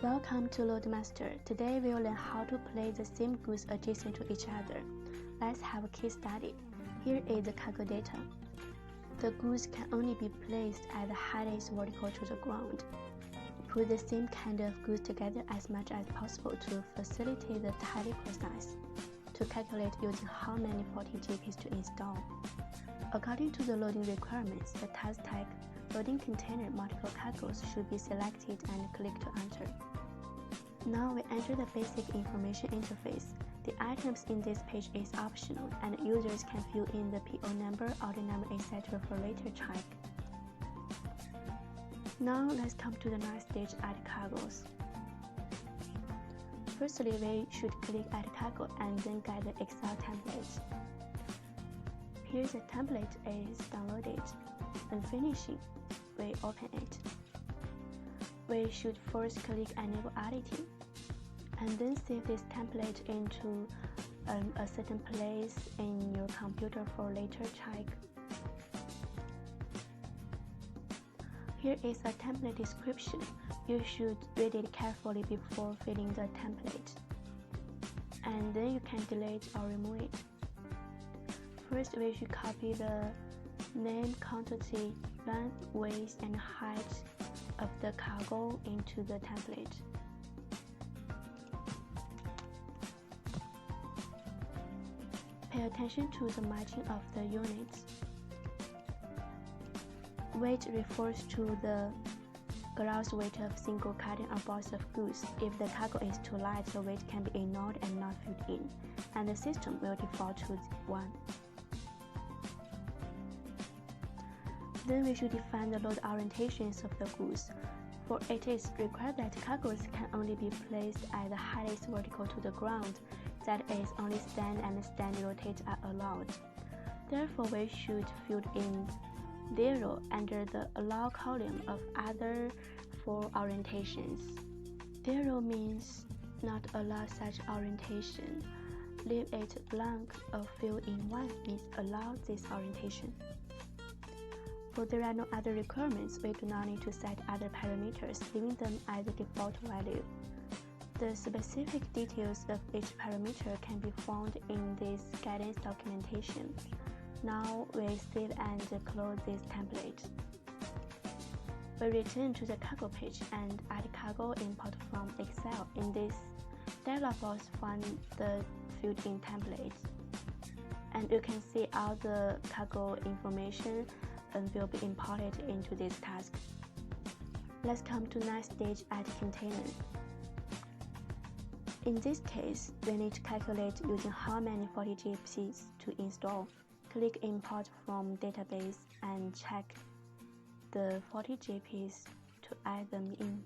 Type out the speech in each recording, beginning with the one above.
Welcome to Loadmaster. Today we'll learn how to place the same goods adjacent to each other. Let's have a case study. Here is the cargo data. The goods can only be placed at the highest vertical to the ground. Put the same kind of goods together as much as possible to facilitate the tidy process. To calculate using how many 40 GPs to install. According to the loading requirements, the task tag loading container multiple cargoes should be selected and click to enter. Now we enter the basic information interface. The items in this page is optional and users can fill in the PO number, order number, etc. for later check. Now let's come to the next stage, add cargoes. Firstly, we should click add cargo and then get the Excel template. Here the template is downloaded. When finishing, we open it. We should first click enable editing and then save this template into a certain place in your computer for later check. Here is a template description. You should read it carefully before filling the template, and then you can delete or remove it. First, we should copy the name, quantity, length, width, and height of the cargo into the template. Pay attention to the matching of the units. Weight refers to the gross weight of single carton or box of goods. If the cargo is too light, the weight can be ignored and not filled in, and the system will default to 1. Then we should define the load orientations of the goods. For it is required that cargoes can only be placed at the highest vertical to the ground, that is, only stand and stand rotate are allowed. Therefore, we should fill in 0 under the allow column of other 4 orientations. 0 means not allow such orientation. Leave it blank or fill in 1 means allow this orientation. For there are no other requirements, we do not need to set other parameters, leaving them as the default value. The specific details of each parameter can be found in this guidance documentation. Now we save and close this template. We return to the cargo page and add cargo import from Excel. In this dialog box, find the filled-in template, and you can see all the cargo information will be imported into this task. Let's come to next stage, add container. In this case, we need to calculate using how many 40 GPs to install. Click import from database and check the 40 GPs to add them in.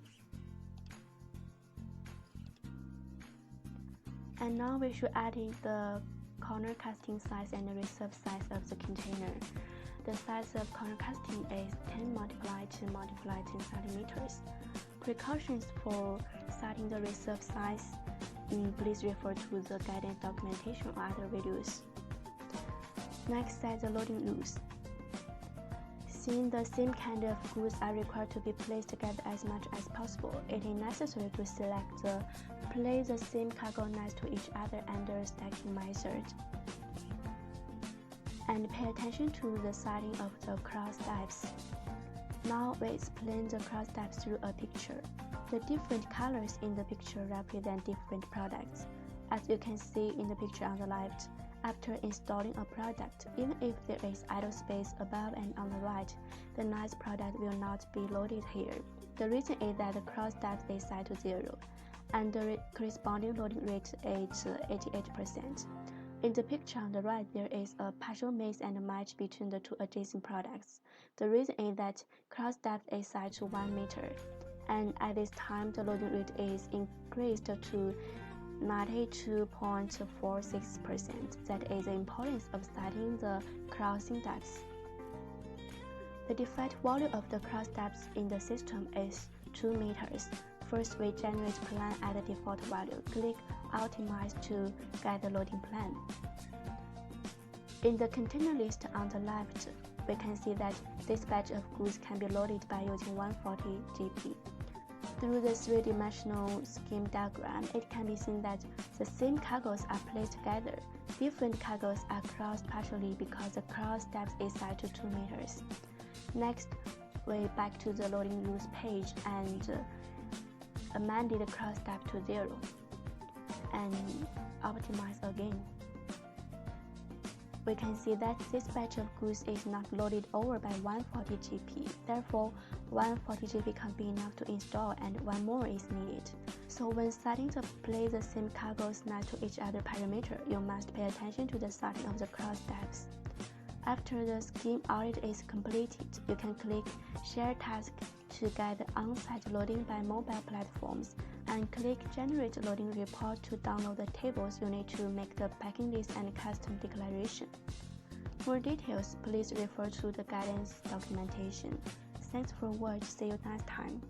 And now we should add in the corner casting size and the reserve size of the container. The size of corner casting is 10 multiplied 10 centimeters. Precautions for setting the reserve size, please refer to the guidance documentation or other videos. Next, set the loading rules. Since the same kind of goods are required to be placed together as much as possible, it is necessary to select the place the same cargo next to each other under stacking method. And pay attention to the setting of the cross tabs. Now we explain the cross tabs through a picture. The different colors in the picture represent different products. As you can see in the picture on the left, after installing a product, even if there is idle space above and on the right, the next product will not be loaded here. The reason is that the cross tab is set to 0, and the corresponding loading rate is 88%. In the picture on the right, there is a partial mix and match between the two adjacent products. The reason is that cross depth is set to 1 meter, and at this time the loading rate is increased to 92.46%. That is the importance of setting the crossing depths. The default value of the cross depths in the system is 2 meters. First, we generate plan at the default value. Click Optimize to get the loading plan. In the container list on the left, we can see that this batch of goods can be loaded by using 140 GP. Through the three-dimensional scheme diagram, it can be seen that the same cargoes are placed together. Different cargoes are crossed partially because the cross depth is set to 2 meters. Next, we back to the loading rules page and amended the cross depth to 0 and optimize again. We can see that this batch of goods is not loaded over by 140 GP. Therefore, 140 GP can't be enough to install and one more is needed. So when starting to place the same cargoes next to each other perimeter, you must pay attention to the setting of the cross depths. After the scheme audit is completed, you can click Share Task to get the on-site loading by mobile platforms and click Generate Loading Report to download the tables you need to make the packing list and custom declaration. For details, please refer to the guidance documentation. Thanks for watching. See you next time.